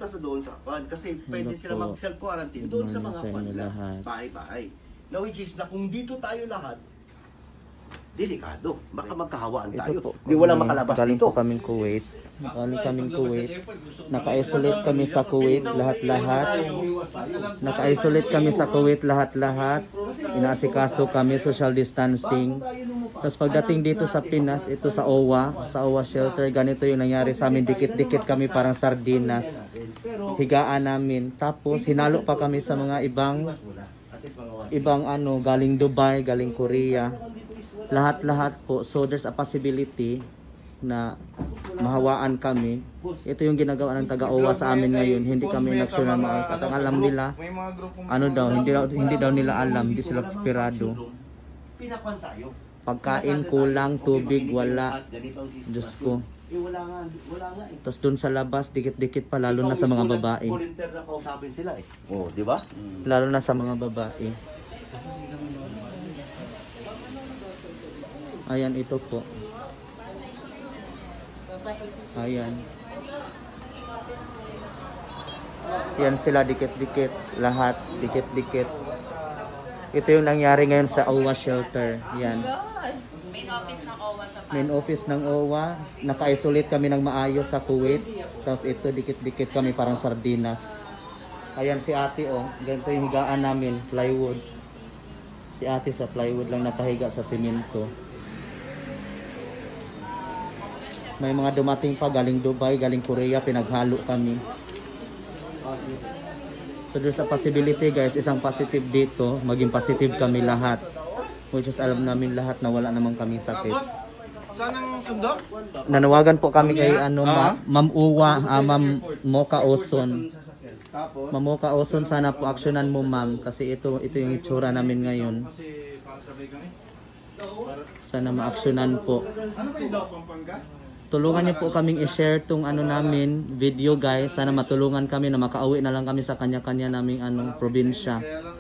sa doon sa kwan kasi pwede sila mag-self quarantine doon sa mga kwan nila, bahay-bahay. Now which is na kung dito tayo lahat delikado, baka magkahawaan tayo. Di walang makalabas galing dito. po kaming Kuwait. Galing kaming Kuwait. Naka-isolate kami sa Kuwait lahat-lahat. Naka-isolate kami sa Kuwait lahat-lahat. Inaasikaso kami social distancing. Tapos pagdating dito sa Pinas, ito sa OWA shelter, ganito yung nangyari sa amin. Dikit-dikit kami parang sardinas. Higaan namin. Tapos hinalo pa kami sa mga ibang ano, galing Dubai, galing Korea. Lahat-lahat po. So there's a possibility na mahawaan kami. Ito yung ginagawa ng taga-OWA sa amin ngayon. Hindi kami nagsuna maayos. At ang alam nila, ano daw, hindi daw nila alam, hindi sila pirado. Pagkain kulang, tubig wala. Diyos ko. Wala nga eh. Tapos dun sa labas, dikit-dikit pa, lalo na sa mga babae. Volunteer na kausapin sila eh. Oh, di ba? Lalo na sa mga babae. Ayan, ito po. Ayan. Yan sila, dikit-dikit. Lahat, dikit-dikit. Ito yung nangyari ngayon sa OWA shelter. Yan. Main office ng OWA sa Pasig. Main office ng OWA. Naka-isolate kami ng maayos sa Kuwait. Tapos ito, dikit-dikit kami parang sardinas. Ayan si ate, oh. Ganito yung higaan namin, plywood. Si ate sa plywood lang nakahiga sa simento. May mga dumating pa galing Dubai, galing Korea, pinaghalo kami. So there's a possibility guys, isang positive dito, maging positive kami lahat. Which is alam namin lahat na wala namang kaming sakit. Saan ang sundok? Nanawagan po kami kay Ma'am Uwa, Ma'am Mocha Oson. Ma'am Mocha Oson, sana po aksyonan mo ma'am kasi ito yung itsura namin ngayon. Sana ma-aksyonan po. Ano ba yung daw Pampanga? Tulungan niyo po kaming i-share tong ano namin, video guys. Sana matulungan kami na makauwi na lang kami sa kanya-kanya naming probinsya. Kaya lang